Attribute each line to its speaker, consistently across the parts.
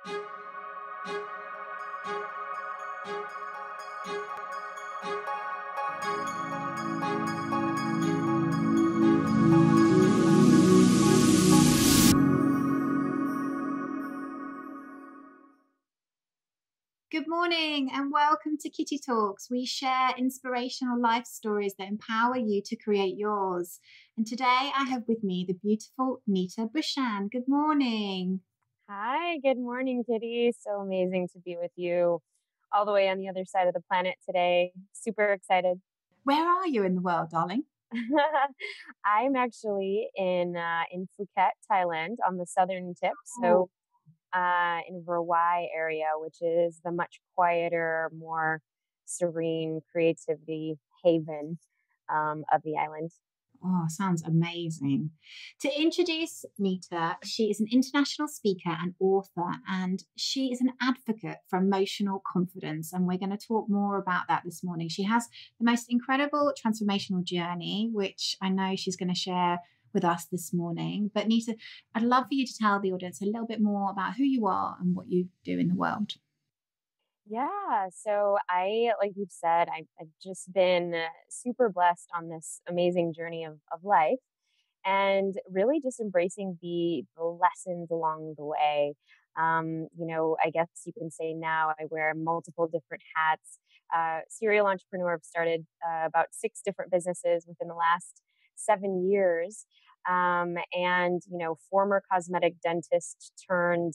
Speaker 1: Good morning and welcome to Kitty Talks. We share inspirational life stories that empower you to create yours. And today I have with me the beautiful Neeta Bhushan. Good morning.
Speaker 2: Hi, good morning, Kitty. So amazing to be with you all the way on the other side of the planet today. Super excited.
Speaker 1: Where are you in the world, darling?
Speaker 2: I'm actually in Phuket, Thailand, on the southern tip.
Speaker 1: Oh,
Speaker 2: In Rawai area, which is the much quieter, more serene creativity haven of the island.
Speaker 1: sounds amazing. To introduce Neeta, she is an international speaker and author, and she is an advocate for emotional confidence. And we're going to talk more about that this morning. She has the most incredible transformational journey, which I know she's going to share with us this morning. But Neeta, I'd love for you to tell the audience a little bit more about who you are and what you do in the world.
Speaker 2: Yeah, so like you've said, I've just been super blessed on this amazing journey of life and really just embracing the lessons along the way. I guess you can say now I wear multiple different hats. Serial entrepreneur, I've started about 6 different businesses within the last 7 years. Former cosmetic dentist turned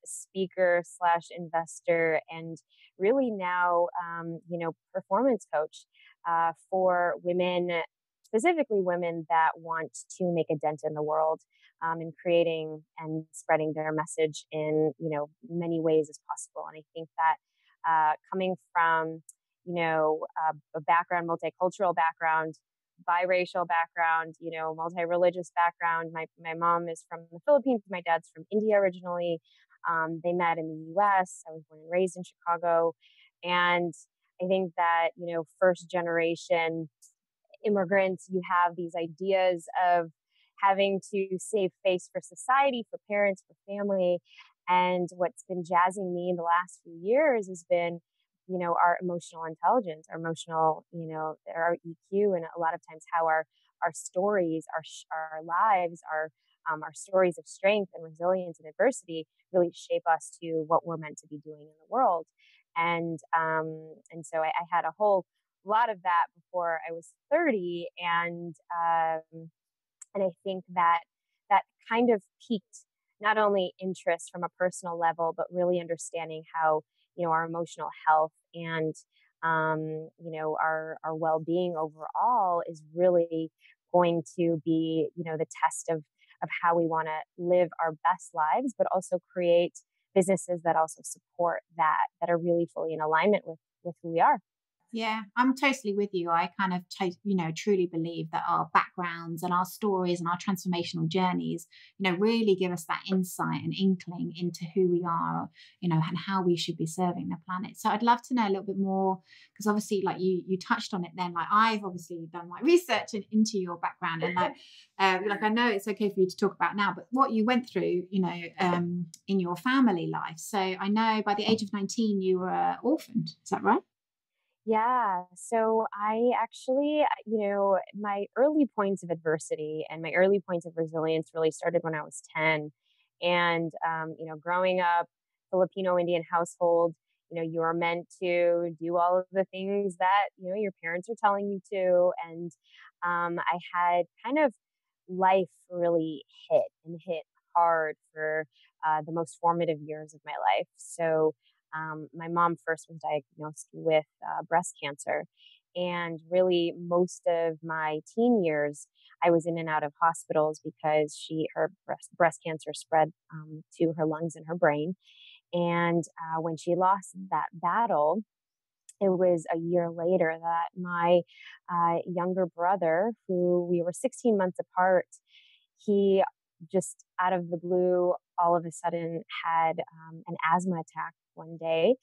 Speaker 2: speaker slash investor, and really now, performance coach for women, specifically women that want to make a dent in the world, in creating and spreading their message in, many ways as possible. And I think that coming from, a background, multicultural background, biracial background, multi-religious background. My mom is from the Philippines. My dad's from India originally. They met in the US. I was born and raised in Chicago. And I think that, first generation immigrants, you have these ideas of having to save face for society, for parents, for family. And what's been jazzing me in the last few years has been, our emotional intelligence, our emotional, our EQ, and a lot of times how our stories, our lives, our stories of strength and resilience and adversity really shape us to what we're meant to be doing in the world. And so I had a whole lot of that before I was 30, and I think that that kind of piqued not only interest from a personal level, but really understanding how, our emotional health and, our well-being overall is really going to be, the test of how we want to live our best lives, but also create businesses that also support that are really fully in alignment with who we are.
Speaker 1: Yeah, I'm totally with you. I kind of, truly believe that our backgrounds and our stories and our transformational journeys, really give us that insight and inkling into who we are, and how we should be serving the planet. So I'd love to know a little bit more, because obviously, like you touched on it then, like I've obviously done my research into your background, and like I know it's okay for you to talk about now, but what you went through, in your family life. So I know by the age of 19, you were orphaned. Is that right?
Speaker 2: Yeah. So I actually, my early points of adversity and my early points of resilience really started when I was 10. And, growing up, Filipino Indian household, you are meant to do all of the things that, your parents are telling you to. And I had kind of life really hit hard for the most formative years of my life. So, my mom first was diagnosed with breast cancer. And really, most of my teen years, I was in and out of hospitals because her breast cancer spread to her lungs and her brain. And when she lost that battle, it was a year later that my younger brother, who we were 16 months apart, he just out of the blue, all of a sudden had an asthma attack one day.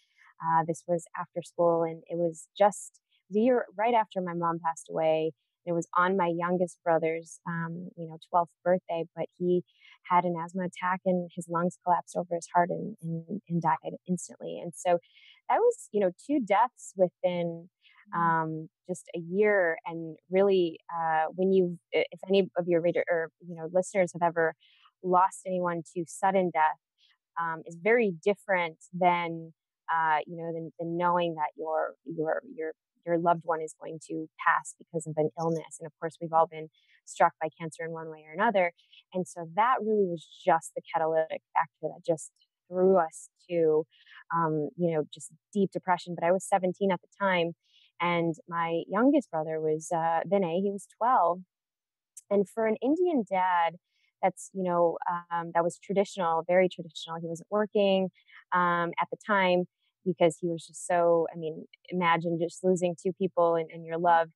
Speaker 2: This was after school, and it was just the year right after my mom passed away. It was on my youngest brother's, 12th birthday, but he had an asthma attack and his lungs collapsed over his heart and died instantly. And so that was, two deaths within just a year. And really, if any of your reader or listeners have ever lost anyone to sudden death, is very different than than knowing that your loved one is going to pass because of an illness. And of course, we've all been struck by cancer in one way or another. And so that really was just the catalytic factor that just threw us to, just deep depression. But I was 17 at the time, and my youngest brother was Vinay. He was 12, and for an Indian dad, that was traditional, very traditional. He wasn't working at the time because he was just so, I mean, imagine just losing two people and your love.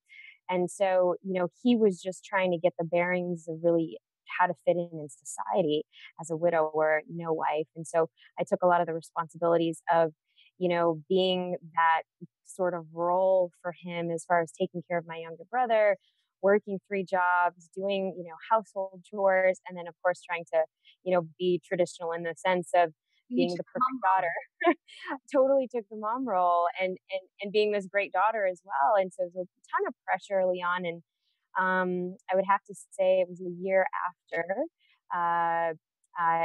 Speaker 2: And so, he was just trying to get the bearings of really how to fit in society as a widower, no wife. And so I took a lot of the responsibilities of, being that sort of role for him as far as taking care of my younger brother, working three jobs, doing, household chores, and then of course trying to, be traditional in the sense of
Speaker 1: You
Speaker 2: being
Speaker 1: took
Speaker 2: the
Speaker 1: the mum
Speaker 2: perfect
Speaker 1: role.
Speaker 2: daughter. Totally took the mom role and being this great daughter as well. And so there's a ton of pressure early on. And I would have to say it was a year after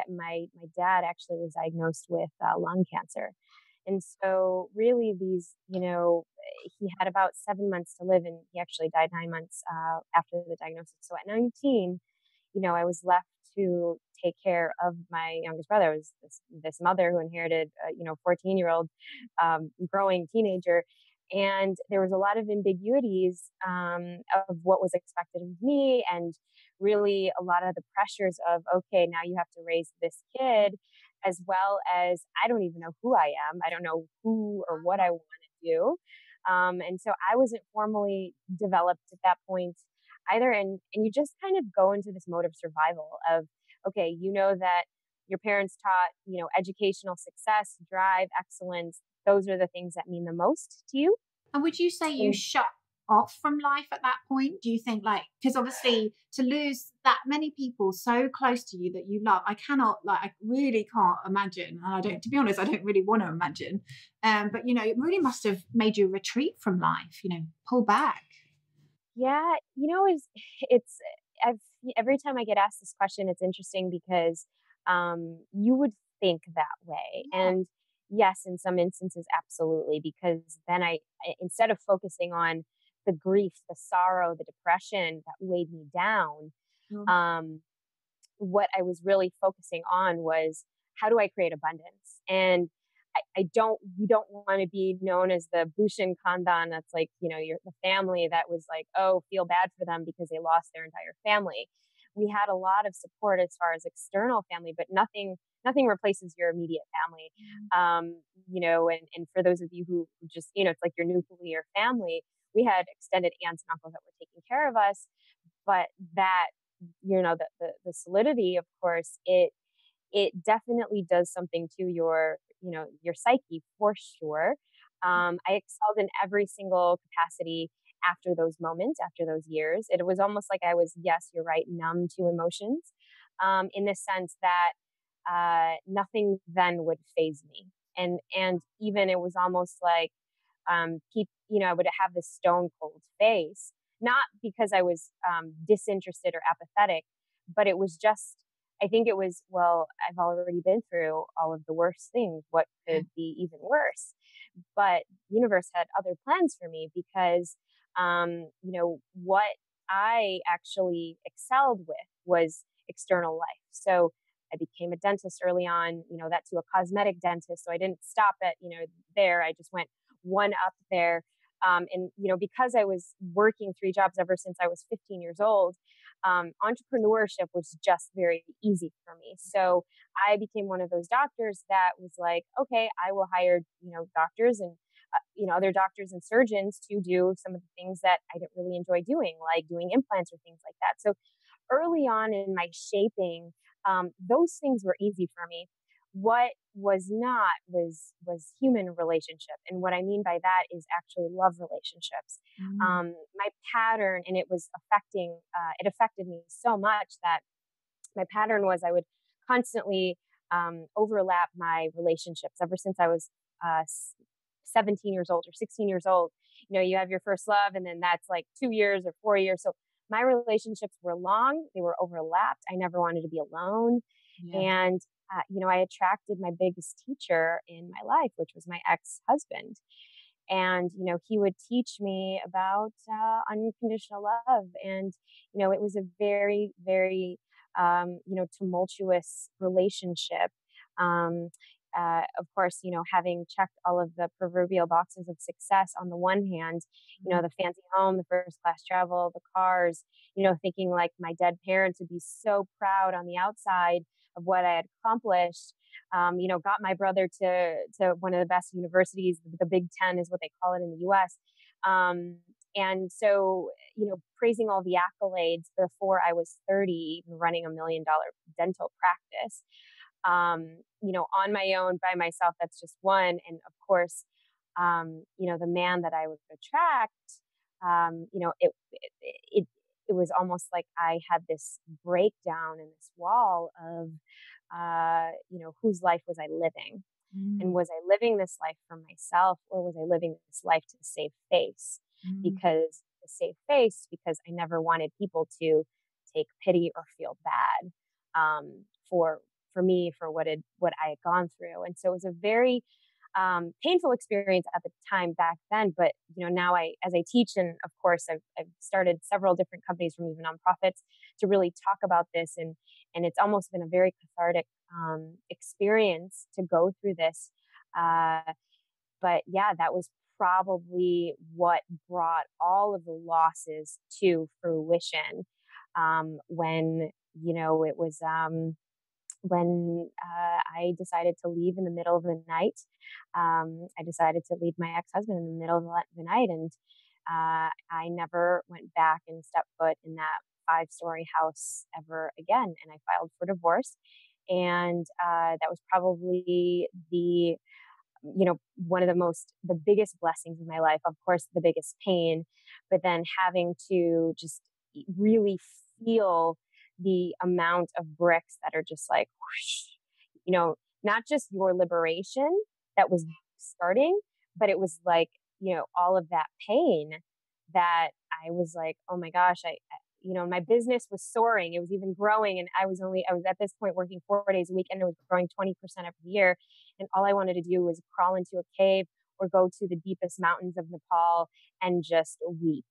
Speaker 2: my dad actually was diagnosed with lung cancer. And so really he had about 7 months to live, and he actually died 9 months after the diagnosis. So at 19, I was left to take care of my youngest brother. I was this mother who inherited, 14-year-old growing teenager. And there was a lot of ambiguities of what was expected of me, and really a lot of the pressures of, okay, now you have to raise this kid, as well as I don't even know who I am. I don't know who or what I want to do. And so I wasn't formally developed at that point either. And you just kind of go into this mode of survival of, okay, that your parents taught, educational success, drive, excellence. Those are the things that mean the most to you.
Speaker 1: And would you say you
Speaker 2: And
Speaker 1: shut off from life at that point? Do you think, like, because obviously to lose that many people so close to you that you love, I really can't imagine. And I don't, to be honest, I don't really want to imagine. But it really must have made you retreat from life, pull back.
Speaker 2: yeah, it's I've every time I get asked this question, it's interesting because you would think that way.
Speaker 1: Yeah.
Speaker 2: And yes, in some instances, absolutely, because then instead of focusing on the grief, the sorrow, the depression that weighed me down,
Speaker 1: Mm.
Speaker 2: um, what I was really focusing on was, how do I create abundance? And we don't want to be known as the Bhushan Khandan. That's like, the family that was like, oh, feel bad for them because they lost their entire family. We had a lot of support as far as external family, but nothing replaces your immediate family. And for those of you who just, it's like your nuclear family, we had extended aunts and uncles that were taking care of us. But that, the solidity, of course, it definitely does something to your psyche for sure. I excelled in every single capacity after those moments, after those years. It was almost like I was, yes, you're right, numb to emotions, in the sense that nothing then would phase me. And even it was almost like I would have this stone cold face, not because I was disinterested or apathetic, but it was just, I think it was, well, I've already been through all of the worst things. What
Speaker 1: Yeah.
Speaker 2: could be even worse? But the universe had other plans for me because, what I actually excelled with was external life. So I became a dentist early on, that to a cosmetic dentist. So I didn't stop at, there. I just went one up there. And because I was working three jobs ever since I was 15 years old, entrepreneurship was just very easy for me. So I became one of those doctors that was like, okay, I will hire, doctors and, other doctors and surgeons to do some of the things that I didn't really enjoy doing, like doing implants or things like that. So early on in my shaping, those things were easy for me. What was not was human relationship, and what I mean by that is actually love relationships.
Speaker 1: Mm.
Speaker 2: My pattern, and it was affecting. It affected me so much that my pattern was I would constantly overlap my relationships ever since I was 17 years old or 16 years old. You have your first love, and then that's like 2 years or 4 years. So my relationships were long, they were overlapped. I never wanted to be alone.
Speaker 1: Yeah.
Speaker 2: And, I attracted my biggest teacher in my life, which was my ex husband. And, he would teach me about unconditional love. And, it was a very, very, tumultuous relationship. Um, of course, having checked all of the proverbial boxes of success on the one hand, the fancy home, the first class travel, the cars, thinking like my dead parents would be so proud on the outside of what I had accomplished. Got my brother to one of the best universities. The Big Ten is what they call it in the U.S. And so, praising all the accolades before I was 30, even running $1 million dental practice, on my own by myself, that's just one. And of course, the man that I would attract, it was almost like I had this breakdown and this wall of, whose life was I living? And
Speaker 1: Mm.
Speaker 2: was I living this life for myself, or was I living this life to save face?
Speaker 1: Mm.
Speaker 2: Because to save face, because I never wanted people to take pity or feel bad for me for what I had gone through. And so it was a very painful experience at the time back then. But now as I teach, and of course I've started several different companies from even nonprofits to really talk about this, and it's almost been a very cathartic experience to go through this. But yeah, that was probably what brought all of the losses to fruition when it was when I decided to leave in the middle of the night. I decided to leave my ex-husband in the middle of the night, and I never went back and stepped foot in that 5-story house ever again. And I filed for divorce, and that was probably one of the biggest blessings of my life. Of course, the biggest pain, but then having to just really feel the amount of bricks that are just like, whoosh, not just your liberation that was starting, but it was like, all of that pain that I was like, oh my gosh, my business was soaring. It was even growing. And I was at this point working 4 days a week, and it was growing 20% every year. And all I wanted to do was crawl into a cave or go to the deepest mountains of Nepal and just weep.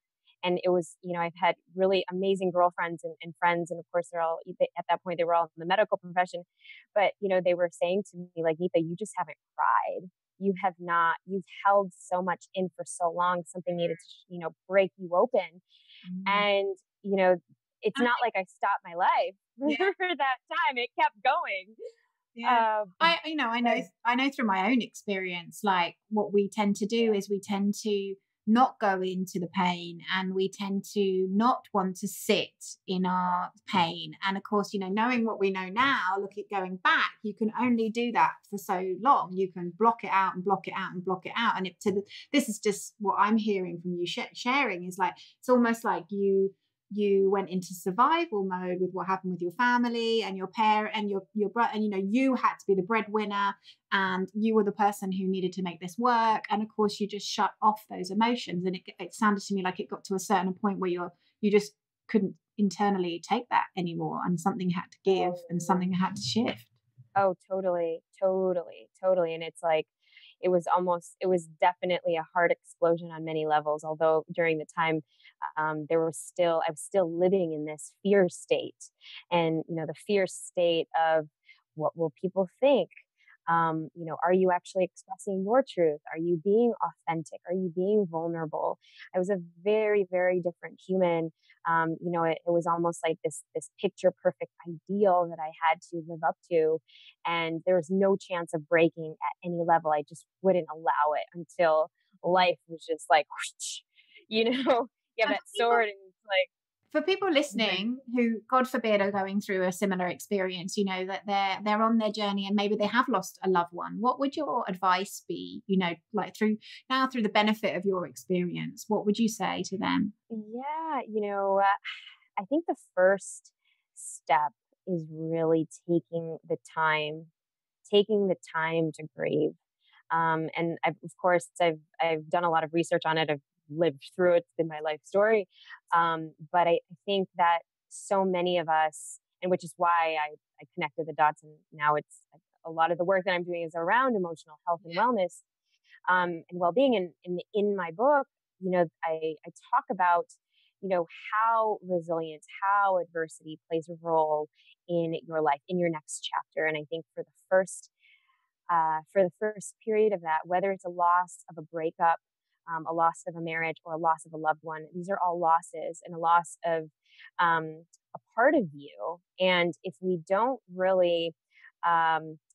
Speaker 2: And it was, I've had really amazing girlfriends and friends. And of course, at that point, they were all in the medical profession. But, they were saying to me, like, Neeta, you just haven't cried. You've held so much in for so long. Something needed to, break you open.
Speaker 1: Mm.
Speaker 2: And, it's not like I stopped my life for that time. It kept going.
Speaker 1: Yeah. I
Speaker 2: But
Speaker 1: I know through my own experience, like what we tend to do is we tend to not go into the pain, and we tend to not want to sit in our pain. And of course, knowing what we know now, look at going back, you can only do that for so long. You can block it out and block it out and block it out. And this is just what I'm hearing from you sharing is like, it's almost like you went into survival mode with what happened with your family and your parent and your brother, and you had to be the breadwinner, and you were the person who needed to make this work, and of course you just shut off those emotions. And it sounded to me like it got to a certain point where you just couldn't internally take that anymore, and something had to give and something had to shift.
Speaker 2: Oh, totally, totally, totally. And it's like, it was definitely a heart explosion on many levels. Although during the time, I was still living in this fear state, and, the fear state of what will people think? Are you actually expressing your truth? Are you being authentic? Are you being vulnerable? I was a very, very different human. It was almost like this picture perfect ideal that I had to live up to, and there was no chance of breaking at any level. I just wouldn't allow it until life was just like, whoosh, you have
Speaker 1: And
Speaker 2: that sword, and it's like,
Speaker 1: for people
Speaker 2: like,
Speaker 1: listening who, God forbid, are going through a similar experience, that they're on their journey and maybe they have lost a loved one, what would your advice be? Like through the benefit of your experience, what would you say to them?
Speaker 2: yeah, I think the first step is really taking the time to grieve. And of course, I've done a lot of research on it. I've lived through it. It's been my life story. But I think that so many of us, and which is why I connected the dots, and now it's a lot of the work that I'm doing is around emotional health and wellness, and well-being. And in my book, I talk about, how resilience, how adversity plays a role in your life, in your next chapter. And I think for the first period of that, whether it's a loss of a breakup, a loss of a marriage, or a loss of a loved one, these are all losses and a loss of a part of you. And if we don't really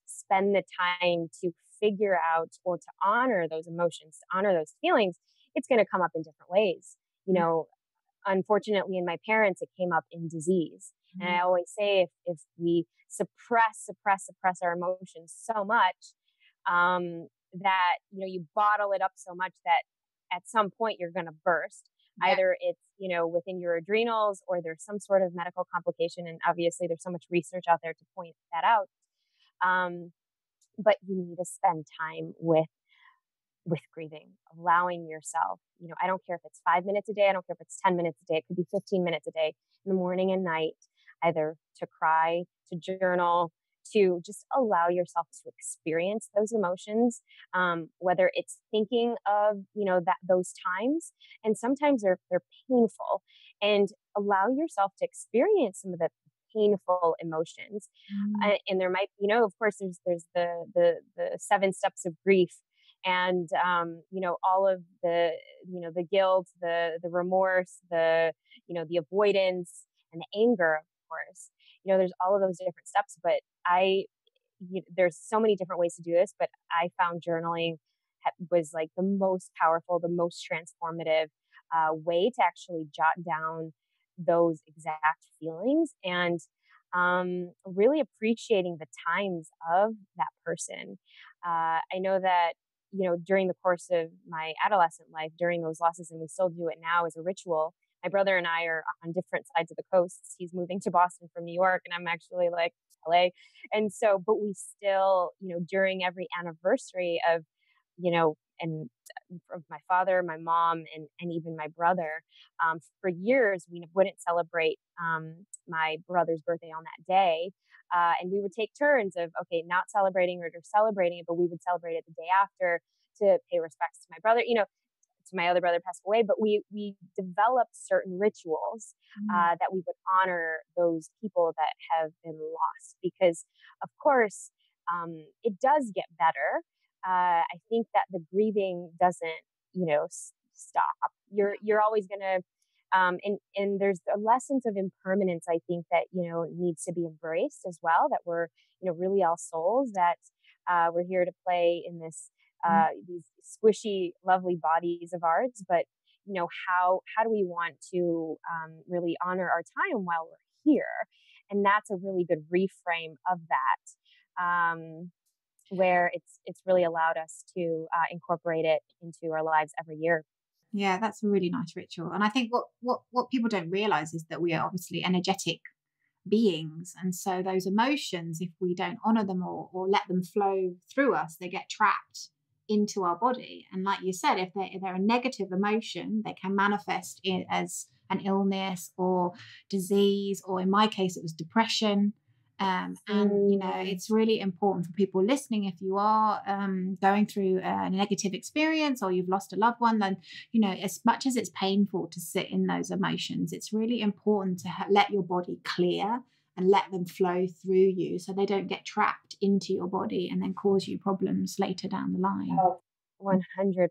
Speaker 2: spend the time to figure out or to honor those emotions, to honor those feelings, it's going to come up in different ways. Unfortunately, in my parents, it came up in disease. And I always say, if we suppress our emotions so much, that, you bottle it up so much that at some point you're going to burst. Yeah. Either it's, within your adrenals, or there's some sort of medical complication. And obviously there's so much research out there to point that out. But you need to spend time with grieving, allowing yourself, I don't care if it's 5 minutes a day. I don't care if it's 10 minutes a day. It could be 15 minutes a day, in the morning and night, either to cry, to journal, to just allow yourself to experience those emotions. Whether it's thinking of, those times, and sometimes they're painful, and allow yourself to experience some of the painful emotions. And there might, of course, there's the 7 steps of grief, and all of the guilt, the remorse, the avoidance, and the anger, of course. There's all of those different steps, but there's so many different ways to do this, but I found journaling was like the most powerful, the most transformative way to actually jot down those exact feelings, and really appreciating the times of that person. I know that, during the course of my adolescent life, during those losses, and we still do it now as a ritual. My brother and I are on different sides of the coasts. He's moving to Boston from New York, and I'm actually like LA. And so, but we still, during every anniversary of, and of my father, my mom, and even my brother, for years, we wouldn't celebrate my brother's birthday on that day. And we would take turns of, okay, not celebrating or celebrating it, but we would celebrate it the day after to pay respects to my brother, to my other brother passed away. But we developed certain rituals that we would honor those people that have been lost, because of course, it does get better. I think that the grieving doesn't, stop. You're always going to, and there's the lessons of impermanence, I think, that, needs to be embraced as well, that we're, really all souls, that we're here to play in this, these squishy, lovely bodies of ours. But, how do we want to really honor our time while we're here? And that's a really good reframe of that, where it's really allowed us to incorporate it into our lives every year.
Speaker 1: Yeah, that's a really nice ritual. And I think what people don't realize is that we are obviously energetic beings. And so those emotions, if we don't honor them or let them flow through us, they get trapped into our body. And like you said, if they're a negative emotion, they can manifest as an illness or disease, or in my case, it was depression. And, it's really important for people listening, if you are going through a negative experience or you've lost a loved one, then, as much as it's painful to sit in those emotions, it's really important to let your body clear and let them flow through you, so they don't get trapped into your body and then cause you problems later down the line.
Speaker 2: 100%.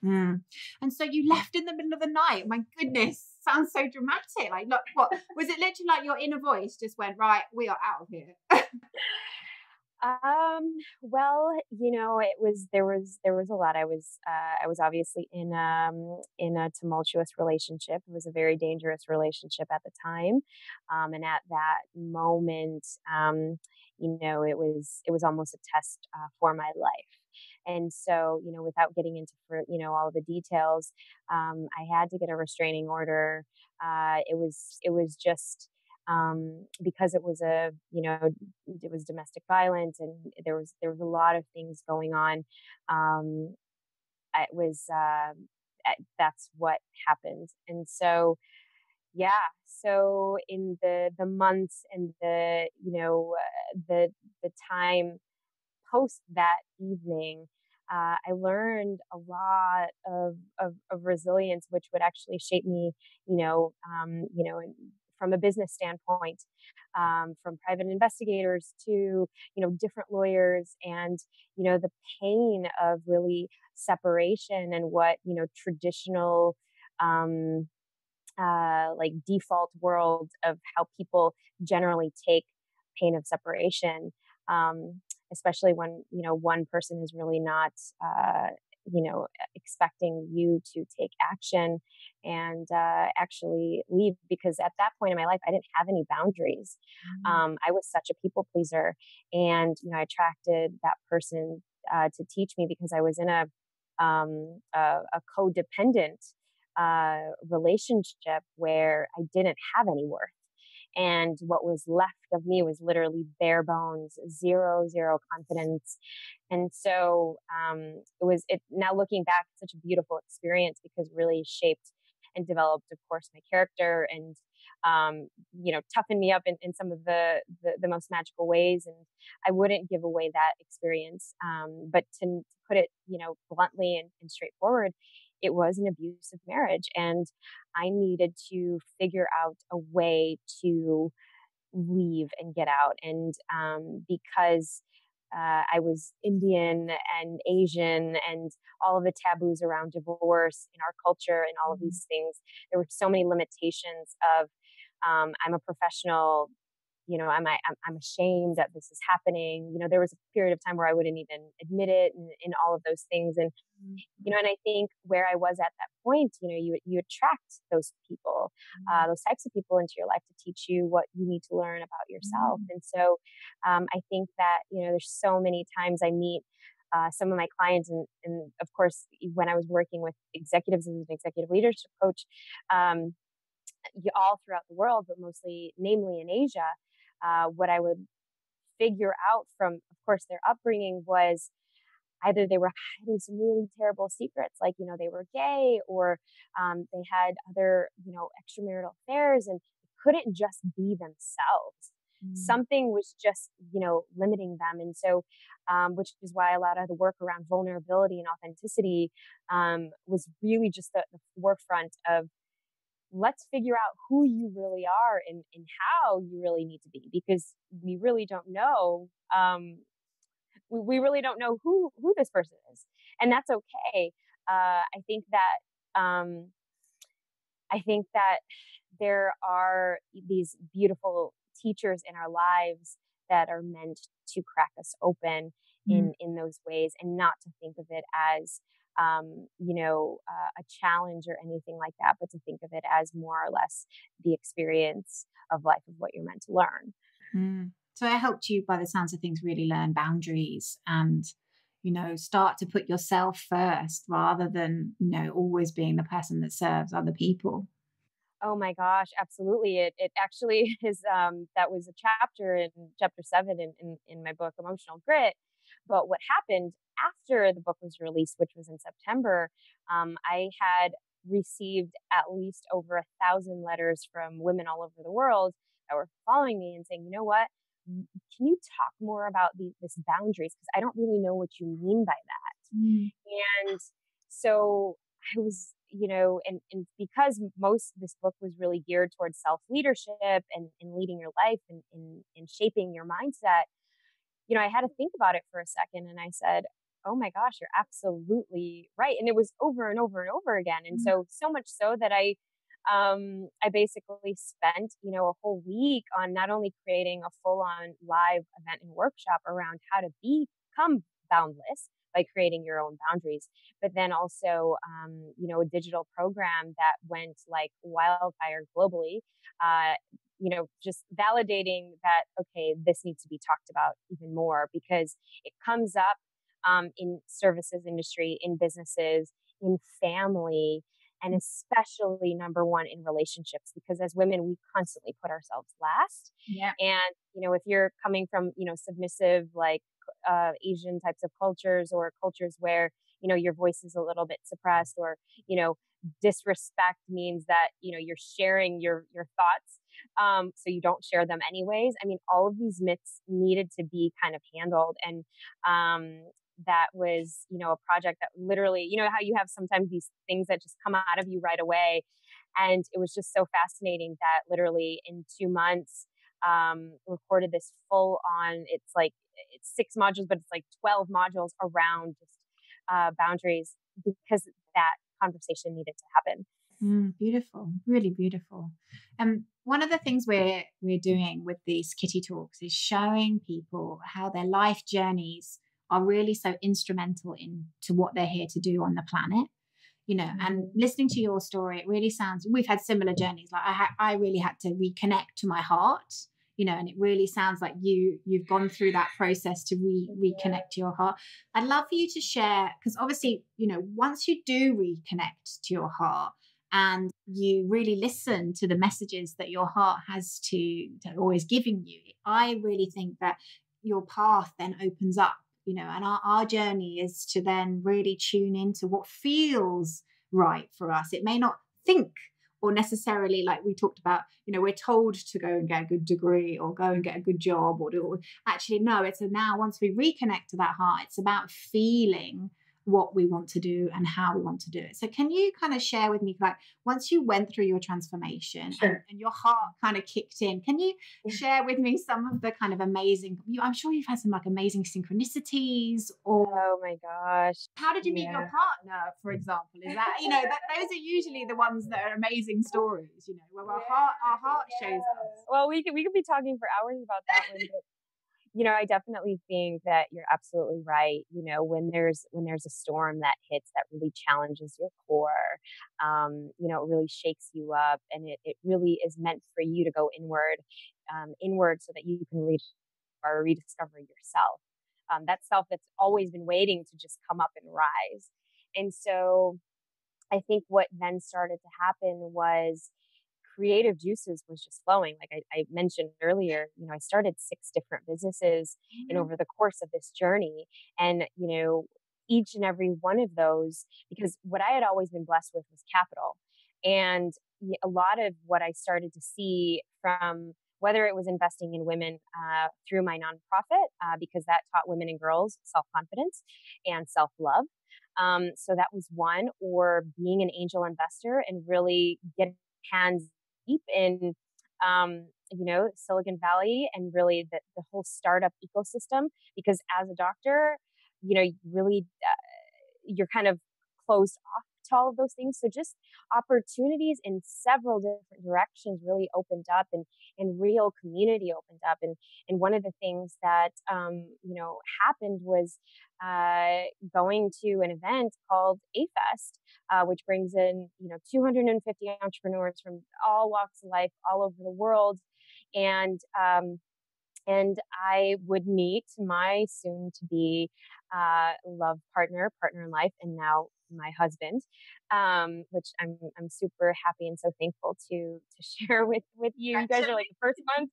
Speaker 1: And so you left in the middle of the night. My goodness, sounds so dramatic. Like, look, what was it? Literally, like your inner voice just went, right, we are out of here.
Speaker 2: Well, there was a lot. I was obviously in a tumultuous relationship. It was a very dangerous relationship at the time. And at that moment, it was almost a test for my life. And so, without getting into, all the details, I had to get a restraining order. It was just, because it was it was domestic violence, and there was a lot of things going on. Um, it was That's what happened. And so yeah, so in the months and the time post that evening, I learned a lot of resilience, which would actually shape me, from a business standpoint, from private investigators to, different lawyers, and, the pain of really separation, and what, traditional, um, like default world of how people generally take pain of separation, um, especially when one person is really not expecting you to take action and actually leave, because at that point in my life I didn't have any boundaries.
Speaker 1: Mm.
Speaker 2: I was such a people pleaser, and I attracted that person to teach me, because I was in a codependent relationship where I didn't have any worth. And what was left of me was literally bare bones, zero confidence. And so now looking back, such a beautiful experience, because it really shaped and developed, of course, my character, and toughened me up in some of the most magical ways. And I wouldn't give away that experience. But to put it, bluntly and straightforward, it was an abusive marriage, and I needed to figure out a way to leave and get out. And because I was Indian and Asian, and all of the taboos around divorce in our culture and all of
Speaker 1: Mm.
Speaker 2: these things, there were so many limitations of, I'm a professional, I'm ashamed that this is happening. There was a period of time where I wouldn't even admit it, and all of those things. And
Speaker 1: Mm.
Speaker 2: and I think where I was at that point, you attract those people, those types of people into your life to teach you what you need to learn about yourself.
Speaker 1: Mm.
Speaker 2: And so I think that, there's so many times I meet some of my clients, and of course, when I was working with executives as an executive leadership coach, um, all throughout the world, but mostly, namely in Asia, what I would figure out from, of course, their upbringing was either they were hiding some really terrible secrets, like, they were gay, or they had other, extramarital affairs, and couldn't just be themselves.
Speaker 1: Mm.
Speaker 2: Something was just, limiting them. And so, which is why a lot of the work around vulnerability and authenticity was really just the forefront of, let's figure out who you really are, and how you really need to be, because we really don't know. We really don't know who this person is, and that's okay. Um, I think that there are these beautiful teachers in our lives that are meant to crack us open
Speaker 1: Mm.
Speaker 2: in those ways, and not to think of it as a challenge or anything like that, but to think of it as more or less the experience of life, of what you're meant to learn.
Speaker 1: Mm. So it helped you, by the sounds of things, really learn boundaries and, start to put yourself first rather than, always being the person that serves other people.
Speaker 2: Oh my gosh, absolutely. It actually is, that was a chapter in chapter 7 in my book, Emotional Grit. But what happened after the book was released, which was in September, I had received at least over 1,000 letters from women all over the world that were following me and saying, you know what? Can you talk more about this boundaries? Because I don't really know what you mean by
Speaker 1: Mm.
Speaker 2: that. And so I was, and because most of this book was geared towards self leadership and leading your life, and shaping your mindset, I had to think about it for a second, and I said, oh my gosh, you're absolutely right. And it was over and over and over again. And
Speaker 1: Mm.
Speaker 2: so much so that I basically spent, a whole week on not only creating a full on live event and workshop around how to become boundless by creating your own boundaries, but then also, a digital program that went like wildfire globally, uh, just validating that, okay, this needs to be talked about even more, because it comes up in services industry, in businesses, in family. and especially number one in relationships, because as women, we constantly put ourselves last.
Speaker 1: Yeah.
Speaker 2: And, if you're coming from, submissive, like Asian types of cultures, or cultures where, your voice is a little bit suppressed, or, you know, disrespect means that, you're sharing your thoughts, so you don't share them anyways. I mean, all of these myths needed to be kind of handled. And that was, a project that literally, how you have sometimes these things that just come out of you right away. And it was just so fascinating that literally in 2 months, recorded this full on, it's 6 modules, but it's like 12 modules around just boundaries, because that conversation needed to happen.
Speaker 1: Beautiful, really beautiful. One of the things we're doing with these kitty talks is showing people how their life journeys are really so instrumental into what they're here to do on the planet. And listening to your story, it really sounds, we've had similar journeys. Like I really had to reconnect to my heart, and it really sounds like you've gone through that process to reconnect to your heart. I'd love for you to share, because obviously, once you do reconnect to your heart and you really listen to the messages that your heart has to always giving you, I really think that your path then opens up, and our journey is to then really tune into what feels right for us. It may not think or necessarily, like we talked about, we're told to go and get a good degree or go and get a good job or do, actually, no, it's now once we reconnect to that heart, it's about feeling what we want to do and how we want to do it. So can you kind of share with me, like, once you went through your transformation,
Speaker 2: Sure.
Speaker 1: and your heart kind of kicked in, can you share with me some of the kind of amazing, I'm sure you've had some like amazing synchronicities, or
Speaker 2: Oh my gosh.
Speaker 1: how did you meet your
Speaker 2: Yeah.
Speaker 1: partner, for example? Is that, that those are usually the ones that are amazing stories, where our heart shows us.
Speaker 2: Well, we could be talking for hours about that one, but I definitely think that you're absolutely right. When there's a storm that hits that really challenges your core, it really shakes you up, and it really is meant for you to go inward, so that you can reach or rediscover yourself. That self that's always been waiting to just come up and rise. And so I think what then started to happen was creative juices was just flowing. Like I mentioned earlier, I started 6 different businesses and over the course of this journey. And, each and every one of those, because what I had always been blessed with was capital. And a lot of what I started to see, from whether it was investing in women through my nonprofit, because that taught women and girls self-confidence and self-love. So that was one, or being an angel investor and really getting hands deep in, Silicon Valley, and really the whole startup ecosystem. Because as a doctor, you really, you're kind of closed off to all of those things. So just opportunities in several different directions really opened up, and real community opened up. And one of the things that, happened was going to an event called A-Fest, which brings in, 250 entrepreneurs from all walks of life, all over the world. And, and I would meet my soon to be love partner in life, and now my husband, which I'm super happy and so thankful to share with you. You guys are like the first ones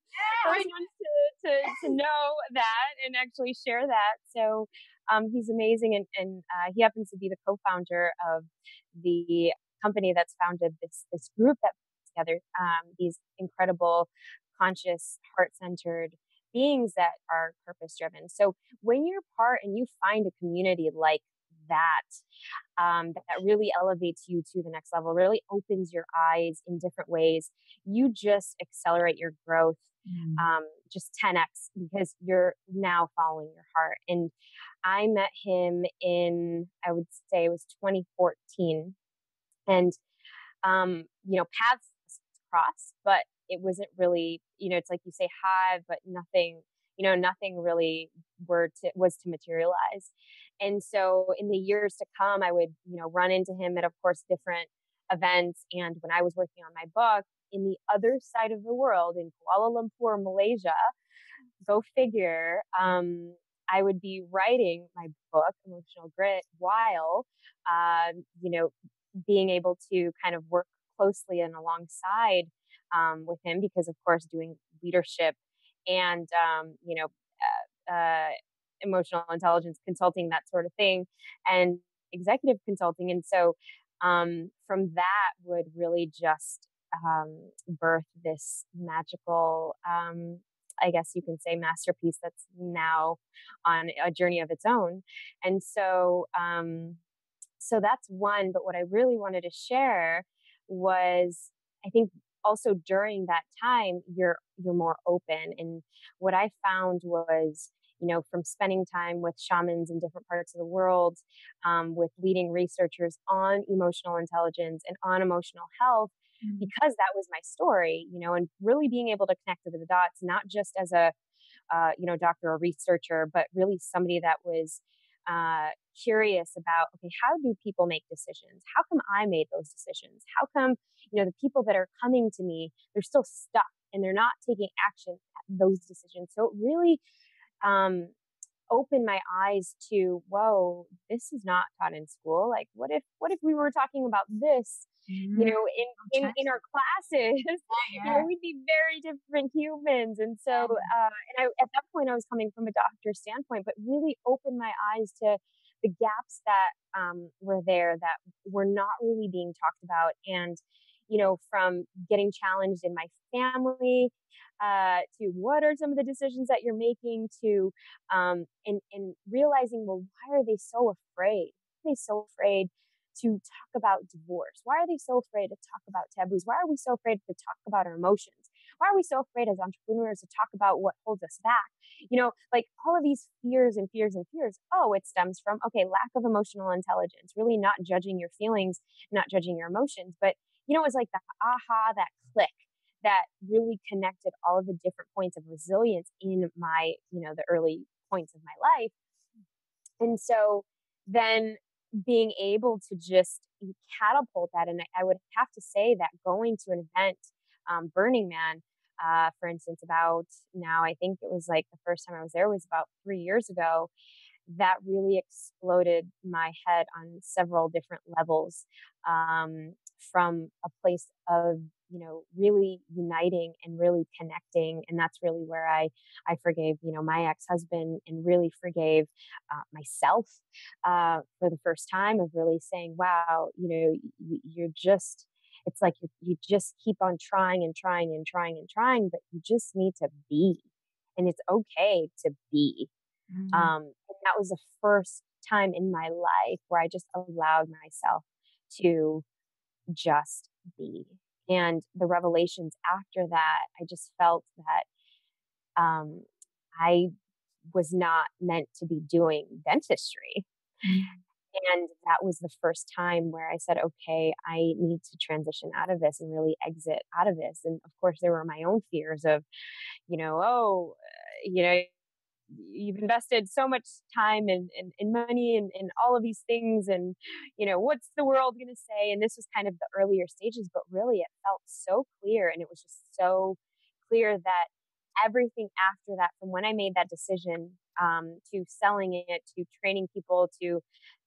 Speaker 2: to know that and actually share that. So he's amazing, and he happens to be the co-founder of the company that's founded this group that puts together these incredible, conscious, heart-centered beings that are purpose driven. So when you're part and you find a community like that, that really elevates you to the next level, really opens your eyes in different ways, you just accelerate your growth, just 10x, because you're now following your heart. And I met him in, I would say it was 2014. And, paths cross, but it wasn't really, it's like you say hi, but nothing really was to materialize. And so in the years to come, I would, run into him at, of course, different events. And when I was working on my book in the other side of the world, in Kuala Lumpur, Malaysia, go figure, I would be writing my book, Emotional Grit, while, being able to kind of work closely and alongside with him, because of course doing leadership and emotional intelligence consulting, that sort of thing, and executive consulting. And so from that would really just birth this magical, I guess you can say, masterpiece that's now on a journey of its own. And so that's one. But what I really wanted to share was, I think also during that time, you're more open. And what I found was, from spending time with shamans in different parts of the world, with leading researchers on emotional intelligence and on emotional health,
Speaker 1: Mm.
Speaker 2: because that was my story, and really being able to connect to the dots, not just as a doctor or researcher, but really somebody that was uh, curious about, okay, how do people make decisions? How come I made those decisions? How come, the people that are coming to me, they're still stuck and they're not taking action at those decisions? So it really um, opened my eyes to, whoa, this is not taught in school. Like, what if we were talking about this,
Speaker 1: Mm.
Speaker 2: in our classes?
Speaker 1: Yeah.
Speaker 2: We'd be very different humans. And so, at that point, I was coming from a doctor's standpoint, but really opened my eyes to the gaps that were there, that were not really being talked about. And from getting challenged in my family, to what are some of the decisions that you're making, to and realizing, well, why are they so afraid? Why are they so afraid to talk about divorce? Why are they so afraid to talk about taboos? Why are we so afraid to talk about our emotions? Why are we so afraid as entrepreneurs to talk about what holds us back? Like all of these fears and fears and fears. Oh, it stems from, okay, lack of emotional intelligence, really not judging your feelings, not judging your emotions. But it's like that aha, that click that really connected all of the different points of resilience in my, the early points of my life. And so then being able to just catapult that. And I would have to say that going to an event, Burning Man, for instance, about now, I think it was like the first time I was there was about 3 years ago, that really exploded my head on several different levels, from a place of really uniting and really connecting. And that's really where I forgave my ex-husband, and really forgave myself, for the first time, of really saying, wow, you're just, it's like you just keep on trying and trying and trying and trying, but you just need to be, and it's okay to be.
Speaker 1: Mm.
Speaker 2: And that was the first time in my life where I just allowed myself to just be. And the revelations after that, I just felt that I was not meant to be doing dentistry.
Speaker 1: Mm.
Speaker 2: And that was the first time where I said, okay, I need to transition out of this and really exit out of this. And of course, there were my own fears of, oh, you've invested so much time and money and all of these things, and what's the world going to say? And this was kind of the earlier stages, but really it felt so clear, and it was just so clear that everything after that, from when I made that decision, to selling it, to training people, to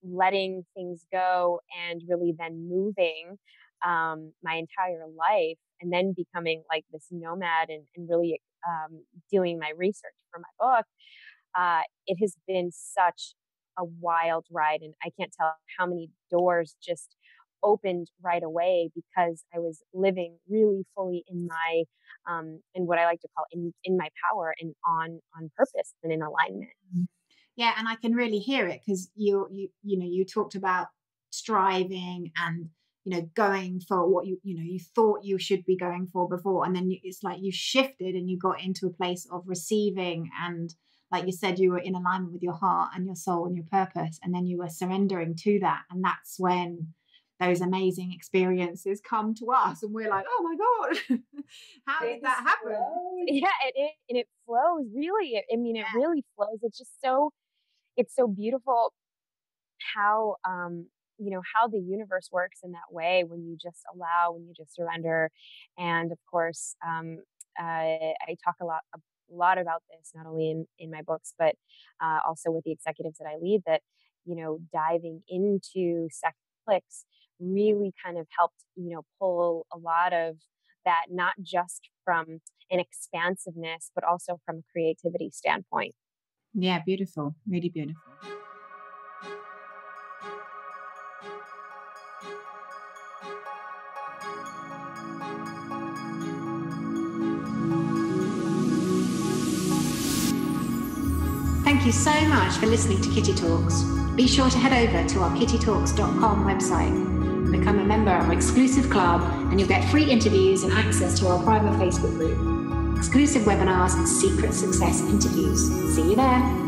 Speaker 2: letting things go, and really then moving my entire life, and then becoming like this nomad, and really doing my research for my book, it has been such a wild ride. And I can't tell how many doors just opened right away, because I was living really fully in my, in what I like to call in my power, and on purpose and in alignment.
Speaker 1: Mm. Yeah, and I can really hear it because you talked about striving and going for what you thought you should be going for before, and then it's like you shifted and you got into a place of receiving, and like you said, you were in alignment with your heart and your soul and your purpose, and then you were surrendering to that, and that's when those amazing experiences come to us, and we're like, oh my god, how did that happen?
Speaker 2: Yeah, and it flows really. I mean, it really flows. It's just it's so beautiful how how the universe works in that way, when you just allow, when you just surrender. And of course, I talk a lot about this, not only in my books, but also with the executives that I lead, that diving into clicks really kind of helped, pull a lot of that, not just from an expansiveness, but also from a creativity standpoint.
Speaker 1: Yeah, beautiful. Really beautiful. Thank you so much for listening to Kitty Talks. Be sure to head over to our kittytalks.com website and become a member of our exclusive club, and you'll get free interviews and access to our private Facebook group, exclusive webinars and secret success interviews. See you there.